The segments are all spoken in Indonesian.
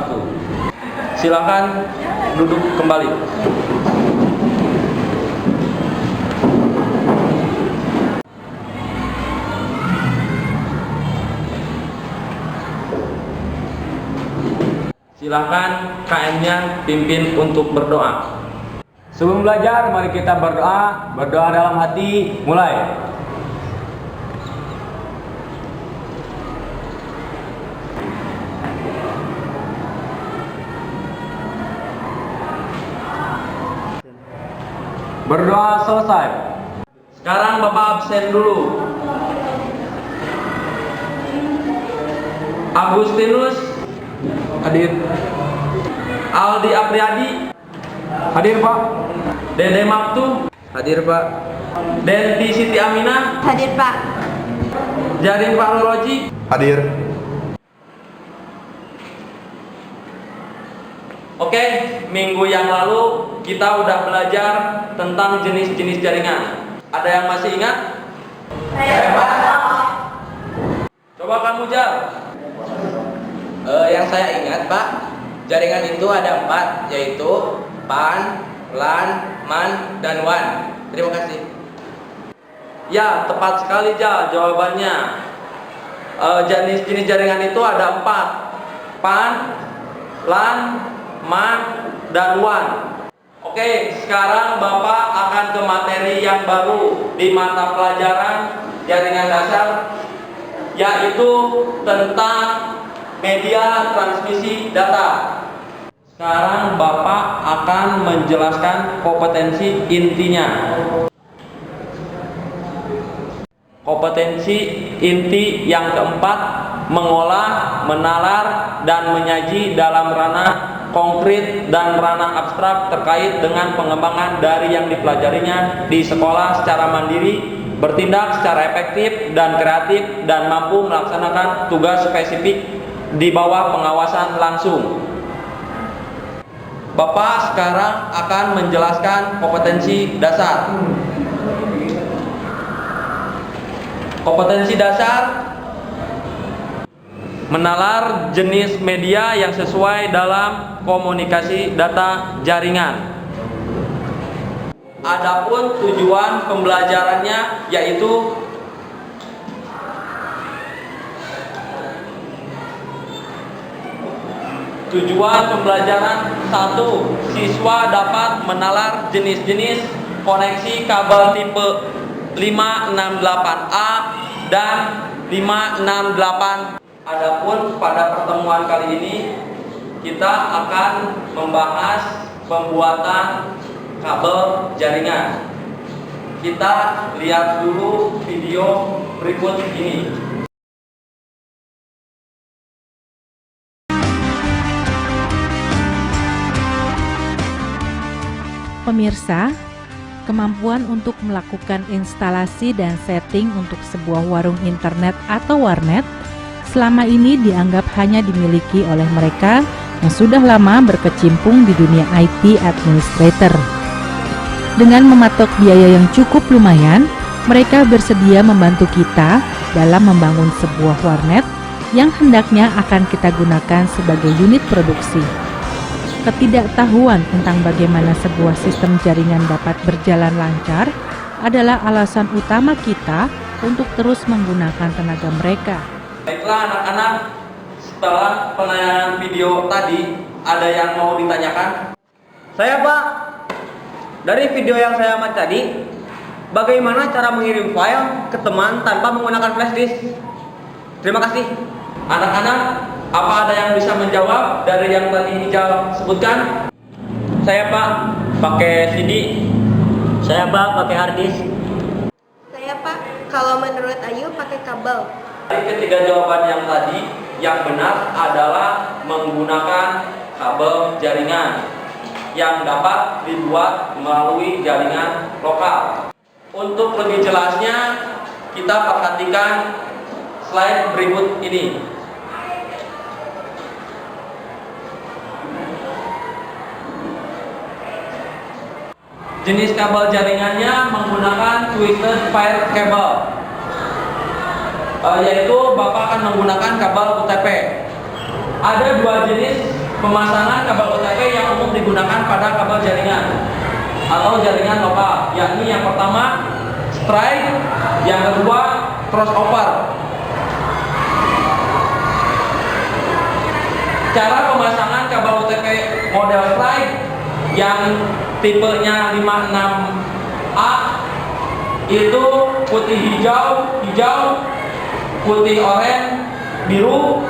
satu. Silakan duduk kembali. Silakan KM-nya pimpin untuk berdoa. Sebelum belajar, mari kita berdoa. Berdoa dalam hati, mulai. Berdoa selesai. Sekarang Bapak absen dulu. Agustinus Hadir. Aldi Apriyadi Hadir, Pak. Dede Maktu Hadir, Pak. Denti Siti Aminah Hadir, Pak. Jarin Fahroloji. Hadir. Oke, minggu yang lalu kita udah belajar tentang jenis-jenis jaringan. Ada yang masih ingat? Saya, Pak. Coba kamu Jal. Yang saya ingat, Pak, jaringan itu ada 4, yaitu PAN, LAN, MAN, dan WAN. Terima kasih. Ya, tepat sekali Jal jawabannya. Jenis-jenis jaringan itu ada 4. PAN, LAN, MAN, dan WAN. Oke, sekarang Bapak akan ke materi yang baru di mata pelajaran jaringan dasar, yaitu tentang media transmisi data. Sekarang Bapak akan menjelaskan kompetensi intinya. Kompetensi inti yang keempat, mengolah, menalar, dan menyaji dalam ranah konkret dan ranah abstrak terkait dengan pengembangan dari yang dipelajarinya di sekolah secara mandiri, bertindak secara efektif dan kreatif, dan mampu melaksanakan tugas spesifik di bawah pengawasan langsung. Bapak sekarang akan menjelaskan kompetensi dasar. Kompetensi dasar: menalar jenis media yang sesuai dalam komunikasi data jaringan. Adapun tujuan pembelajarannya yaitu tujuan pembelajaran 1. Siswa dapat menalar jenis-jenis koneksi kabel tipe 568A dan 568. Adapun pada pertemuan kali ini kita akan membahas pembuatan kabel jaringan. Kita lihat dulu video berikut ini. Pemirsa, kemampuan untuk melakukan instalasi dan setting untuk sebuah warung internet atau warnet selama ini dianggap hanya dimiliki oleh mereka yang sudah lama berkecimpung di dunia IT administrator. Dengan mematok biaya yang cukup lumayan, mereka bersedia membantu kita dalam membangun sebuah warnet yang hendaknya akan kita gunakan sebagai unit produksi. Ketidaktahuan tentang bagaimana sebuah sistem jaringan dapat berjalan lancar adalah alasan utama kita untuk terus menggunakan tenaga mereka. Baiklah anak-anak, setelah penayangan video tadi, ada yang mau ditanyakan? Saya, Pak. Dari video yang saya amat tadi, bagaimana cara mengirim file ke teman tanpa menggunakan flash disk? Terima kasih. Anak-anak, apa ada yang bisa menjawab dari yang tadi Ijal sebutkan? Saya, Pak, pakai CD. Saya, Pak, pakai hard disk. Saya, Pak. Kalau menurut Ayu pakai kabel. Dari ketiga jawaban yang tadi, yang benar adalah menggunakan kabel jaringan yang dapat dibuat melalui jaringan lokal. Untuk lebih jelasnya, kita perhatikan slide berikut ini. Jenis kabel jaringannya menggunakan twisted pair cable, yaitu Bapak akan menggunakan kabel UTP. Ada dua jenis pemasangan kabel OTP yang umum digunakan pada kabel jaringan atau jaringan lokal, yakni yang pertama strike, yang kedua crossover. Cara pemasangan kabel OTP model strike yang tipenya 56A itu putih hijau, putih oranye, biru,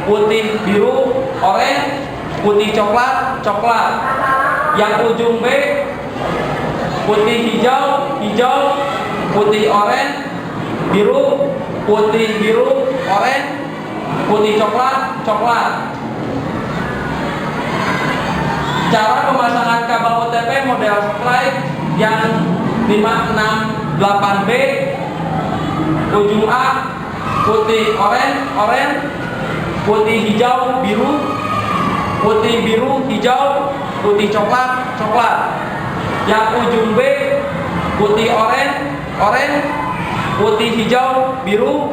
putih biru, oranye, putih coklat, yang ujung B putih hijau, putih oranye, biru, putih biru, oranye, putih coklat. Cara pemasangan kabel OTP model strike yang 568B, ujung A putih oranye, putih hijau, biru, putih biru, hijau, putih coklat. Yang ujung B putih oranye, putih hijau, biru,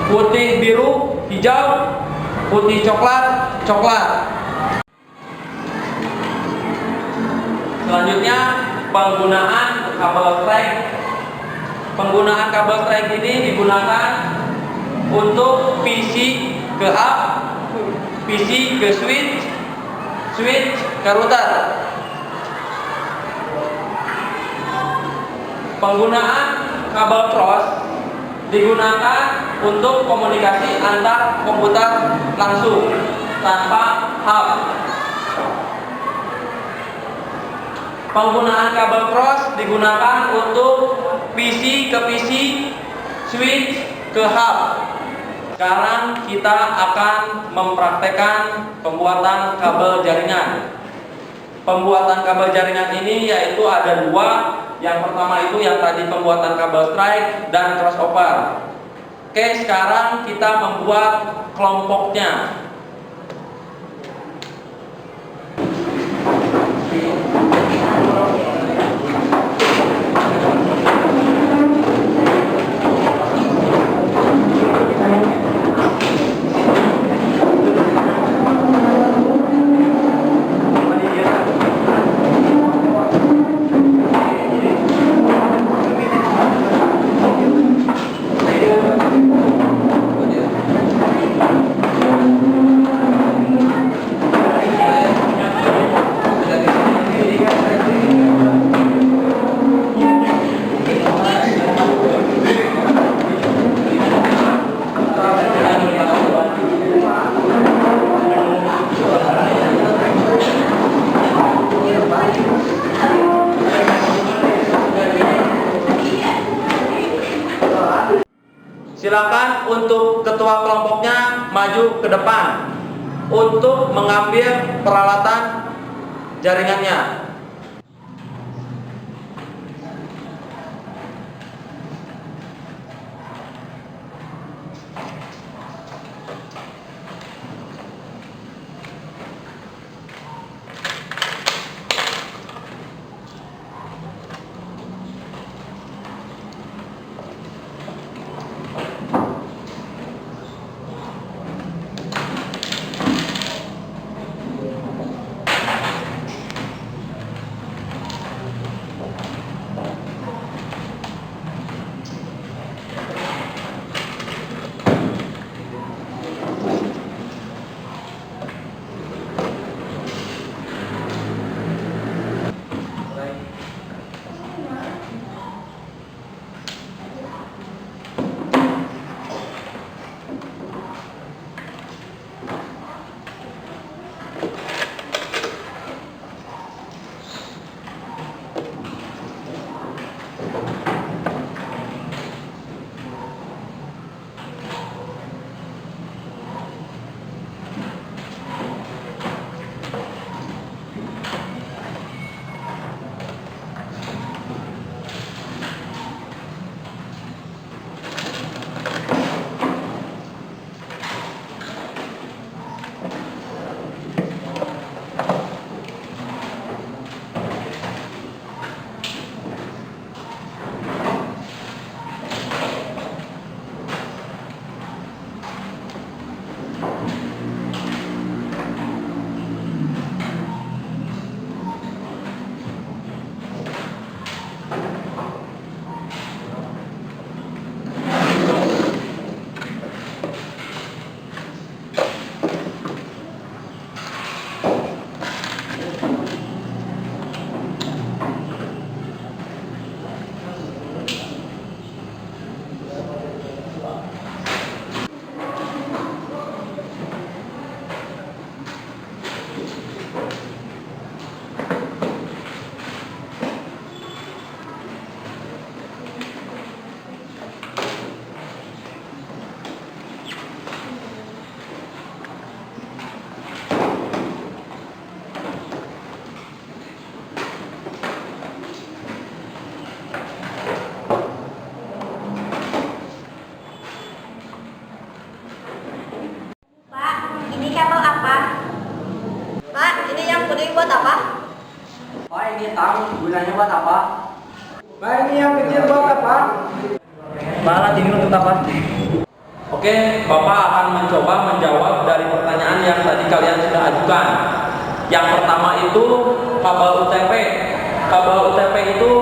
putih biru, hijau, putih coklat. Selanjutnya penggunaan kabel strike. Penggunaan kabel strike ini digunakan untuk PC ke hub, PC ke switch ke router. Penggunaan kabel cross digunakan untuk komunikasi antar komputer langsung tanpa hub. Penggunaan kabel cross digunakan untuk PC ke PC, switch ke hub. Sekarang kita akan mempraktekkan pembuatan kabel jaringan. Pembuatan kabel jaringan ini yaitu ada dua. Yang pertama itu yang tadi pembuatan kabel strike dan crossover. Oke, sekarang kita membuat kelompoknya. Silakan untuk ketua kelompoknya maju ke depan untuk mengambil peralatan jaringannya. kuning buat apa? Pak, ini tang gunanya buat apa? Pak, ini yang kecil buat apa? Pak, alat ini untuk apa? Oke, Bapak akan mencoba menjawab dari pertanyaan yang tadi kalian sudah ajukan. Yang pertama itu kabel UTP. Kabel UTP itu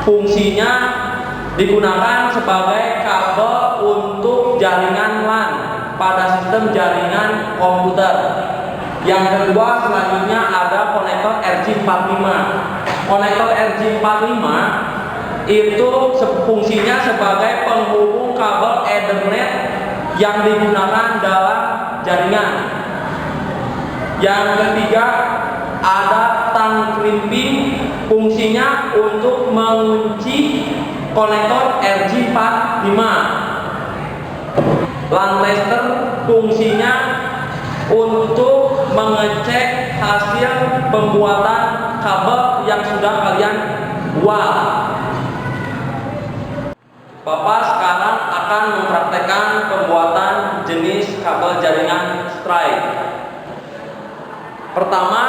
fungsinya digunakan sebagai kabel untuk jaringan LAN pada sistem jaringan komputer. Yang kedua selanjutnya ada konektor RJ45. Konektor RJ45 itu fungsinya sebagai penghubung kabel Ethernet yang digunakan dalam jaringan. Yang ketiga ada tang crimping, fungsinya untuk mengunci konektor RJ45. LAN tester fungsinya untuk mengecek hasil pembuatan kabel yang sudah kalian buat. Bapak sekarang akan mempraktekkan pembuatan jenis kabel jaringan strike. Pertama,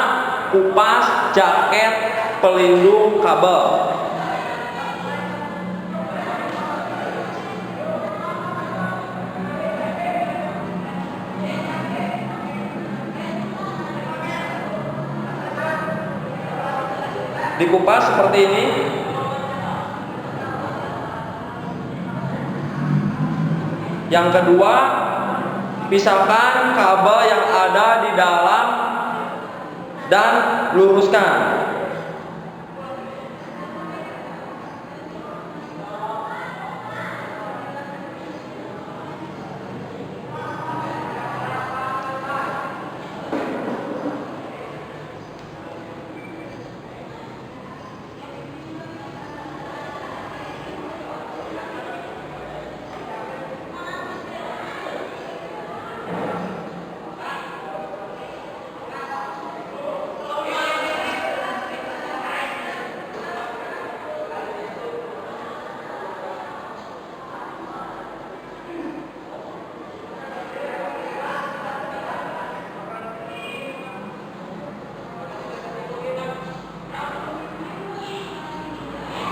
kupas jaket pelindung kabel. Dikupas seperti ini. Yang kedua, pisahkan kabel yang ada di dalam dan luruskan.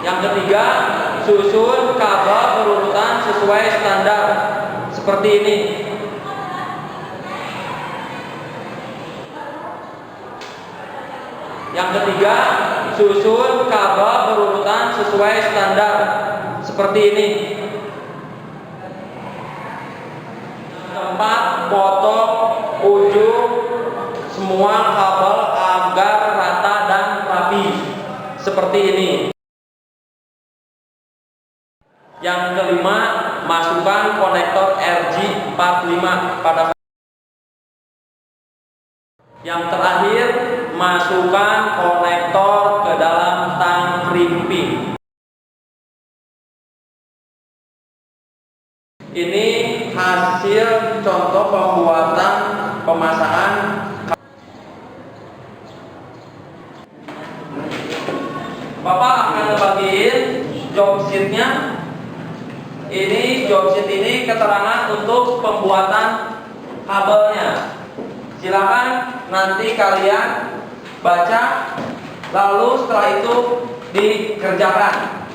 Yang ketiga, susun kabel berurutan sesuai standar seperti ini. Yang ketiga, susun kabel berurutan sesuai standar seperti ini. Keempat, potong ujung semua kabel agar rata dan rapi seperti ini. Yang kelima, masukkan konektor RJ45 pada. Yang terakhir, masukkan konektor ke dalam tang crimping. Ini hasil contoh pembuatan pemasangan. Bapak akan bagiin job sheet-nya. Ini job sheet ini keterangan untuk pembuatan kabelnya. Silakan nanti kalian baca, lalu setelah itu dikerjakan.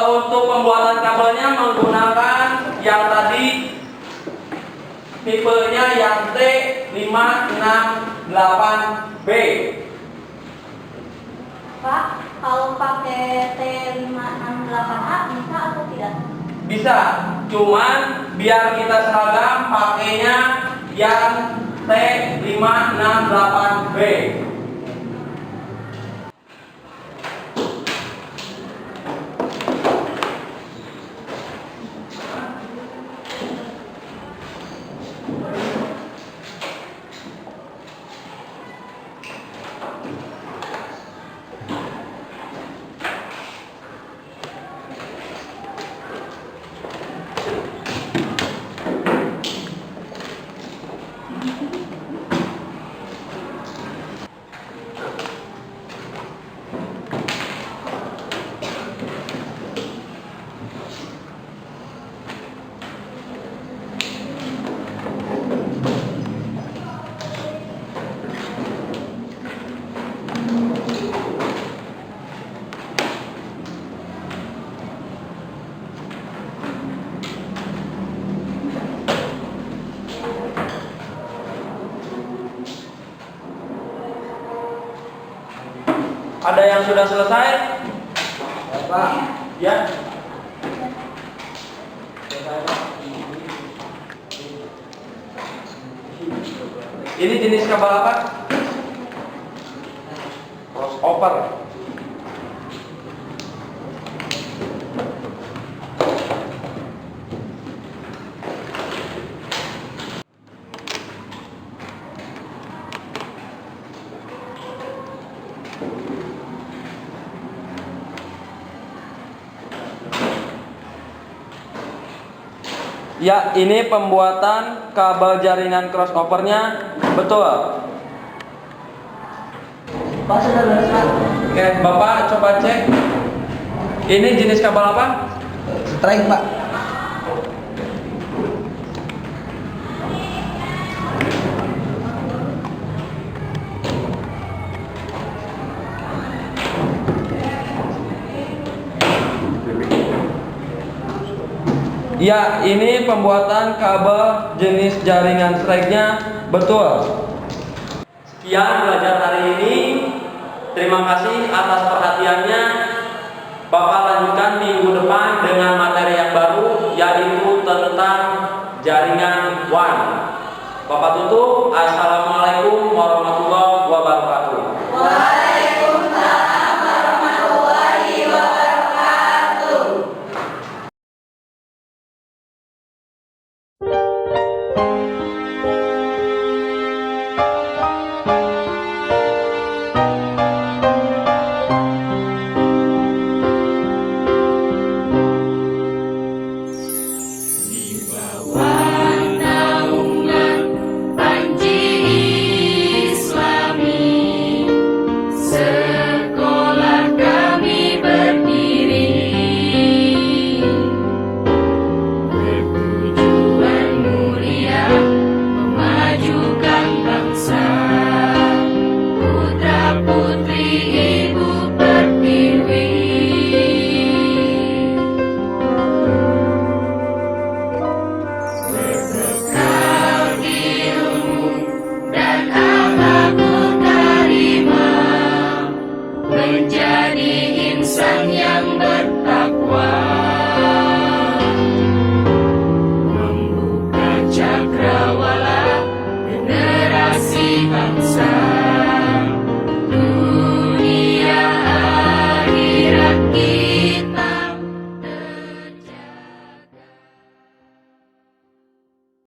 Untuk pembuatan kabelnya menggunakan yang tadi tipenya yang T568B. Pak, kalau pakai T568A bisa atau tidak? Bisa, cuman biar kita seragam pakainya yang T568B. Ada yang sudah selesai? Pak. Ya. Ini jenis kabel apa? Crossover. Ya, ini pembuatan kabel jaringan crossovernya betul. Pak sudah beres Pak. Oke, Bapak coba cek. Ini jenis kabel apa? Strike Pak. Ya, ini pembuatan kabel jenis jaringan strike-nya betul. Sekian belajar hari ini. Terima kasih atas perhatiannya. Bapak lanjutkan minggu depan dengan materi yang baru, yaitu tentang jaringan WAN. Bapak tutup. Assalamualaikum warahmatullahi wabarakatuh.